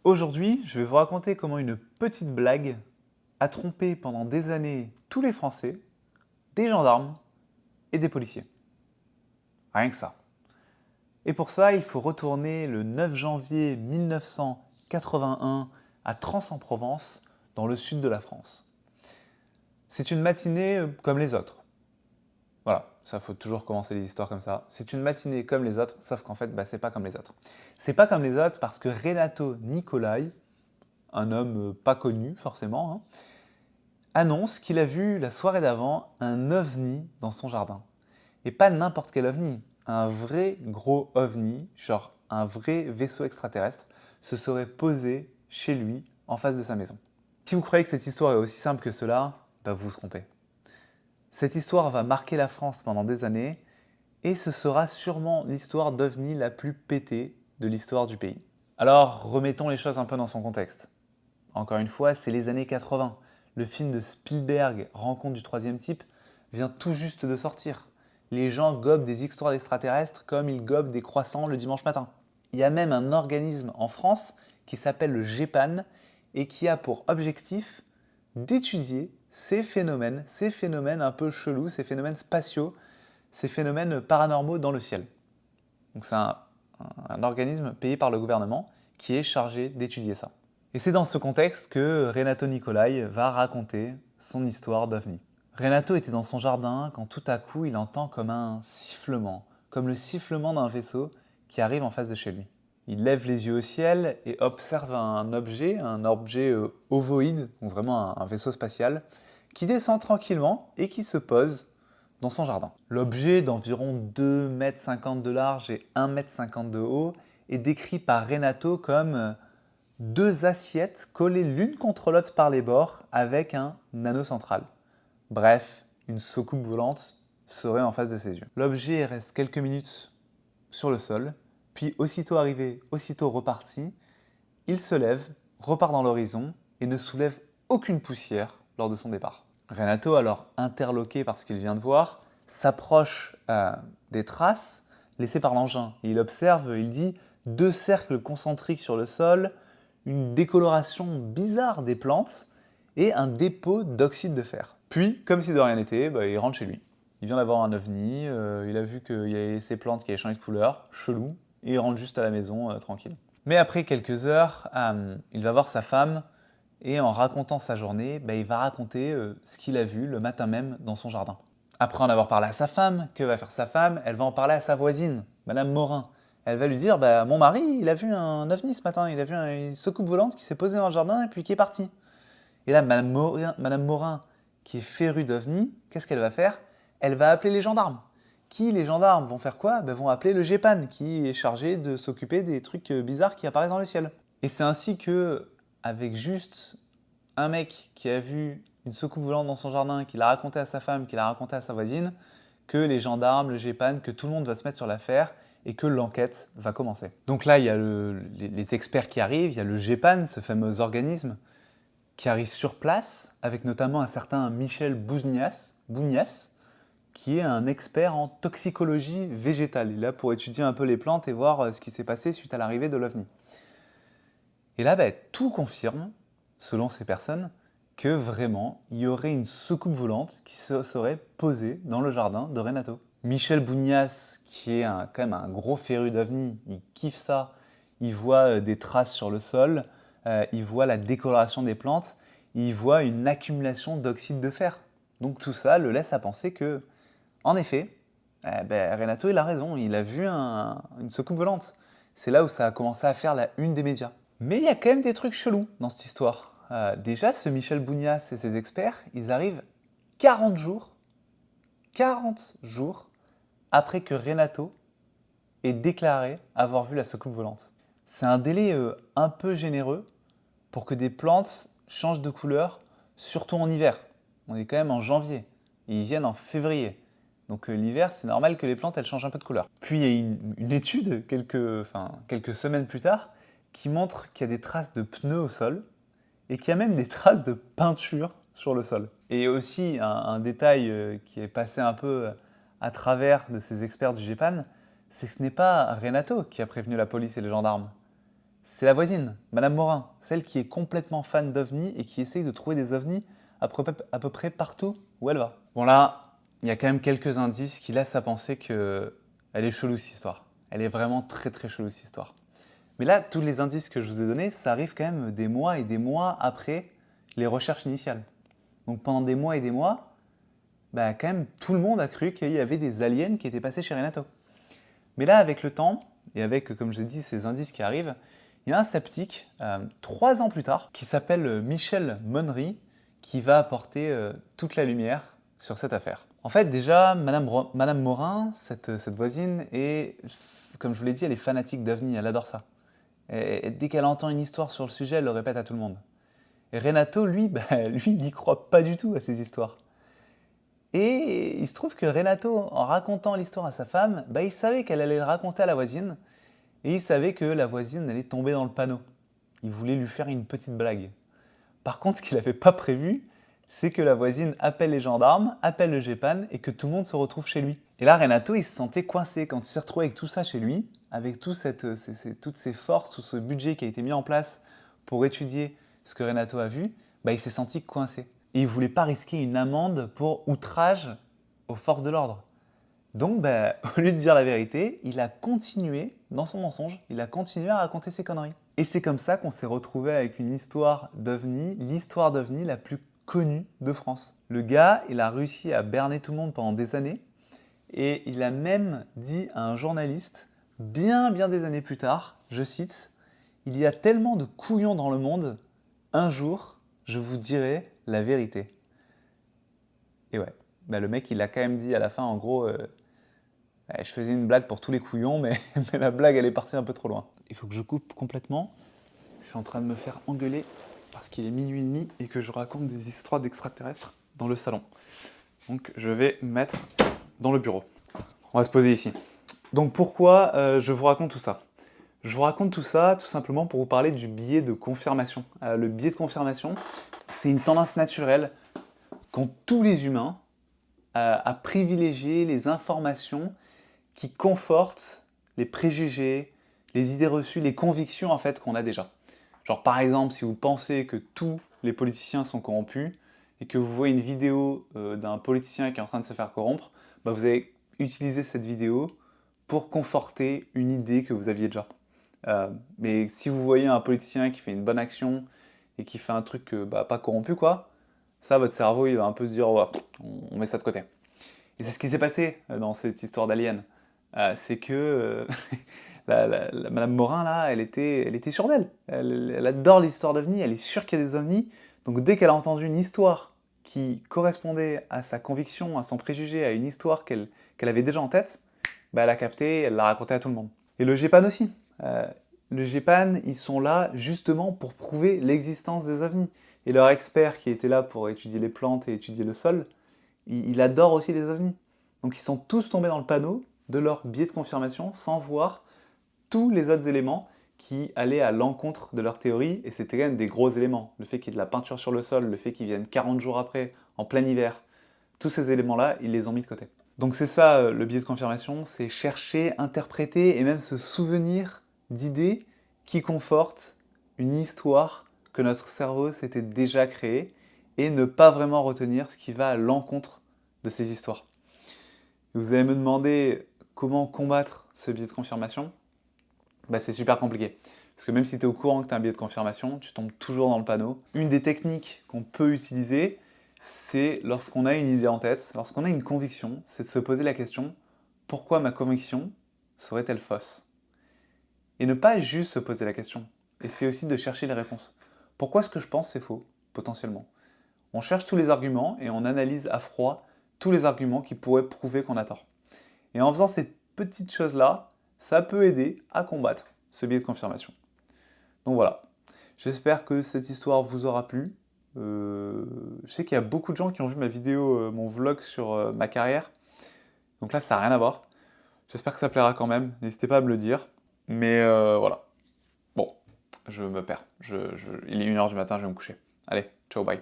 Aujourd'hui, je vais vous raconter comment une petite blague a trompé pendant des années tous les Français, des gendarmes et des policiers. Rien que ça. Et pour ça, il faut retourner le 9 janvier 1981 à Trans-en-Provence, dans le sud de la France. C'est une matinée comme les autres. Voilà, ça faut toujours commencer les histoires comme ça. C'est une matinée comme les autres, sauf qu'en fait, c'est pas comme les autres. C'est pas comme les autres parce que Renato Nicolai, un homme pas connu forcément, annonce qu'il a vu la soirée d'avant un ovni dans son jardin. Et pas n'importe quel ovni, un vrai gros ovni, genre un vrai vaisseau extraterrestre, se serait posé chez lui, en face de sa maison. Si vous croyez que cette histoire est aussi simple que cela, vous vous trompez. Cette histoire va marquer la France pendant des années, et ce sera sûrement l'histoire d'ovni la plus pétée de l'histoire du pays. Alors, remettons les choses un peu dans son contexte. Encore une fois, c'est les années 80. Le film de Spielberg, Rencontre du troisième type, vient tout juste de sortir. Les gens gobent des histoires d'extraterrestres comme ils gobent des croissants le dimanche matin. Il y a même un organisme en France qui s'appelle le GEPAN et qui a pour objectif d'étudier ces phénomènes un peu chelous, ces phénomènes spatiaux, ces phénomènes paranormaux dans le ciel. Donc c'est un organisme payé par le gouvernement qui est chargé d'étudier ça. Et c'est dans ce contexte que Renato Nicolai va raconter son histoire d'OVNI. Renato était dans son jardin quand tout à coup il entend comme un sifflement, comme le sifflement d'un vaisseau qui arrive en face de chez lui. Il lève les yeux au ciel et observe un objet ovoïde, ou vraiment un vaisseau spatial, qui descend tranquillement et qui se pose dans son jardin. L'objet d'environ 2,50 m de large et 1,50 m de haut est décrit par Renato comme deux assiettes collées l'une contre l'autre par les bords avec un anneau central. Bref, une soucoupe volante serait en face de ses yeux. L'objet reste quelques minutes sur le sol, puis aussitôt arrivé, aussitôt reparti, il se lève, repart dans l'horizon et ne soulève aucune poussière lors de son départ. Renato, alors interloqué par ce qu'il vient de voir, s'approche des traces laissées par l'engin. Il observe, il dit, deux cercles concentriques sur le sol, une décoloration bizarre des plantes et un dépôt d'oxyde de fer. Puis, comme si de rien n'était, il rentre chez lui. Il vient d'avoir un ovni, il a vu qu'il y avait ces plantes qui avaient changé de couleur, chelou, et il rentre juste à la maison, tranquille. Mais après quelques heures, il va voir sa femme, et en racontant sa journée, il va raconter ce qu'il a vu le matin même dans son jardin. Après en avoir parlé à sa femme, que va faire sa femme? Elle va en parler à sa voisine, Madame Morin. Elle va lui dire, mon mari, il a vu un ovni ce matin, il a vu une soucoupe volante qui s'est posée dans le jardin et puis qui est partie. Et là, Madame Morin, qui est férue d'ovni, qu'est-ce qu'elle va faire? Elle va appeler les gendarmes. Les gendarmes vont faire quoi? Vont appeler le GEPAN, qui est chargé de s'occuper des trucs bizarres qui apparaissent dans le ciel. Et c'est ainsi que, avec juste un mec qui a vu une soucoupe volante dans son jardin, qui l'a raconté à sa femme, qui l'a raconté à sa voisine, que les gendarmes, le GEPAN, que tout le monde va se mettre sur l'affaire et que l'enquête va commencer. Donc là, il y a les experts qui arrivent, il y a le GEPAN, ce fameux organisme, qui arrive sur place, avec notamment un certain Michel Bougnas, qui est un expert en toxicologie végétale. Il est là pour étudier un peu les plantes et voir ce qui s'est passé suite à l'arrivée de l'OVNI. Et là, tout confirme, selon ces personnes, que vraiment, il y aurait une soucoupe volante qui se serait posée dans le jardin de Renato. Michel Bougnas, qui est quand même un gros féru d'OVNI, il kiffe ça, il voit des traces sur le sol, il voit la décoloration des plantes, il voit une accumulation d'oxyde de fer. Donc tout ça le laisse à penser que, en effet, Renato il a raison, il a vu une soucoupe volante. C'est là où ça a commencé à faire la une des médias. Mais il y a quand même des trucs chelous dans cette histoire. Déjà, ce Michel Bougnas et ses experts, ils arrivent 40 jours après que Renato ait déclaré avoir vu la soucoupe volante. C'est un délai un peu généreux pour que des plantes changent de couleur, surtout en hiver. On est quand même en janvier, et ils viennent en février. Donc l'hiver, c'est normal que les plantes, elles changent un peu de couleur. Puis il y a une étude, quelques semaines plus tard, qui montre qu'il y a des traces de pneus au sol, et qu'il y a même des traces de peinture sur le sol. Et aussi, un détail qui est passé un peu à travers de ces experts du GEPAN, c'est que ce n'est pas Renato qui a prévenu la police et les gendarmes. C'est la voisine, Madame Morin, celle qui est complètement fan d'ovnis et qui essaye de trouver des ovnis à peu près partout où elle va. Bon là, il y a quand même quelques indices qui laissent à penser que elle est chelou cette histoire. Elle est vraiment très très chelou cette histoire. Mais là, tous les indices que je vous ai donnés, ça arrive quand même des mois et des mois après les recherches initiales. Donc pendant des mois et des mois, bah, quand même tout le monde a cru qu'il y avait des aliens qui étaient passés chez Renato. Mais là, avec le temps, et avec, comme je l'ai dit, ces indices qui arrivent, il y a un sceptique, 3 ans plus tard, qui s'appelle Michel Monnery, qui va apporter toute la lumière sur cette affaire. En fait, déjà, Madame Morin, cette voisine, est, comme je vous l'ai dit, elle est fanatique d'OVNI, elle adore ça. Et dès qu'elle entend une histoire sur le sujet, elle le répète à tout le monde. Et Renato, lui, lui, il n'y croit pas du tout à ces histoires. Et il se trouve que Renato, en racontant l'histoire à sa femme, il savait qu'elle allait le raconter à la voisine, et il savait que la voisine allait tomber dans le panneau. Il voulait lui faire une petite blague. Par contre, ce qu'il n'avait pas prévu, c'est que la voisine appelle les gendarmes, appelle le GEPAN et que tout le monde se retrouve chez lui. Et là, Renato, il se sentait coincé quand il s'est retrouvé avec tout ça chez lui, avec toutes ces forces, tout ce budget qui a été mis en place pour étudier ce que Renato a vu, il s'est senti coincé. Et il ne voulait pas risquer une amende pour outrage aux forces de l'ordre. Donc, au lieu de dire la vérité, il a continué dans son mensonge, il a continué à raconter ses conneries. Et c'est comme ça qu'on s'est retrouvé avec une histoire d'OVNI, l'histoire d'OVNI la plus connue de France. Le gars, il a réussi à berner tout le monde pendant des années, et il a même dit à un journaliste, bien des années plus tard, je cite, « Il y a tellement de couillons dans le monde, un jour, je vous dirai la vérité. » Et ouais, le mec, il a quand même dit à la fin, en gros, je faisais une blague pour tous les couillons, mais la blague, elle est partie un peu trop loin. Il faut que je coupe complètement. Je suis en train de me faire engueuler parce qu'il est minuit et demi et que je raconte des histoires d'extraterrestres dans le salon. Donc, je vais me mettre dans le bureau. On va se poser ici. Donc, pourquoi je vous raconte tout ça? Je vous raconte tout ça tout simplement pour vous parler du biais de confirmation. Le biais de confirmation, c'est une tendance naturelle qu'ont tous les humains à privilégier les informations qui confortent les préjugés, les idées reçues, les convictions en fait qu'on a déjà. Genre par exemple, si vous pensez que tous les politiciens sont corrompus et que vous voyez une vidéo d'un politicien qui est en train de se faire corrompre, vous allez utiliser cette vidéo pour conforter une idée que vous aviez déjà. Mais si vous voyez un politicien qui fait une bonne action et qui fait un truc pas corrompu quoi, ça votre cerveau il va un peu se dire oh, on met ça de côté. Et c'est ce qui s'est passé dans cette histoire d'alien. C'est que Madame Morin, là, elle était sûre d'elle. Elle adore l'histoire d'OVNI, elle est sûre qu'il y a des ovnis. Donc dès qu'elle a entendu une histoire qui correspondait à sa conviction, à son préjugé, à une histoire qu'elle avait déjà en tête, elle a capté, elle l'a raconté à tout le monde. Et le GEPAN aussi. Le GEPAN, ils sont là justement pour prouver l'existence des ovnis. Et leur expert qui était là pour étudier les plantes et étudier le sol, il adore aussi les ovnis. Donc ils sont tous tombés dans le panneau de leur biais de confirmation sans voir tous les autres éléments qui allaient à l'encontre de leur théorie, et c'était quand même des gros éléments. Le fait qu'il y ait de la peinture sur le sol, le fait qu'ils viennent 40 jours après, en plein hiver, tous ces éléments-là, ils les ont mis de côté. Donc c'est ça le biais de confirmation, c'est chercher, interpréter et même se souvenir d'idées qui confortent une histoire que notre cerveau s'était déjà créée et ne pas vraiment retenir ce qui va à l'encontre de ces histoires. Vous allez me demander comment combattre ce biais de confirmation. C'est super compliqué. Parce que même si tu es au courant que tu as un biais de confirmation, tu tombes toujours dans le panneau. Une des techniques qu'on peut utiliser, c'est lorsqu'on a une idée en tête, lorsqu'on a une conviction, c'est de se poser la question « Pourquoi ma conviction serait-elle fausse ?» Et ne pas juste se poser la question. Et c'est aussi de chercher les réponses. Pourquoi ce que je pense c'est faux, potentiellement? On cherche tous les arguments et on analyse à froid tous les arguments qui pourraient prouver qu'on a tort. Et en faisant ces petites choses-là, ça peut aider à combattre ce biais de confirmation. Donc voilà, j'espère que cette histoire vous aura plu. Je sais qu'il y a beaucoup de gens qui ont vu ma vidéo, mon vlog sur ma carrière. Donc là, ça n'a rien à voir. J'espère que ça plaira quand même. N'hésitez pas à me le dire. Mais voilà. Bon, je me perds. Il est 1h du matin, je vais me coucher. Allez, ciao, bye.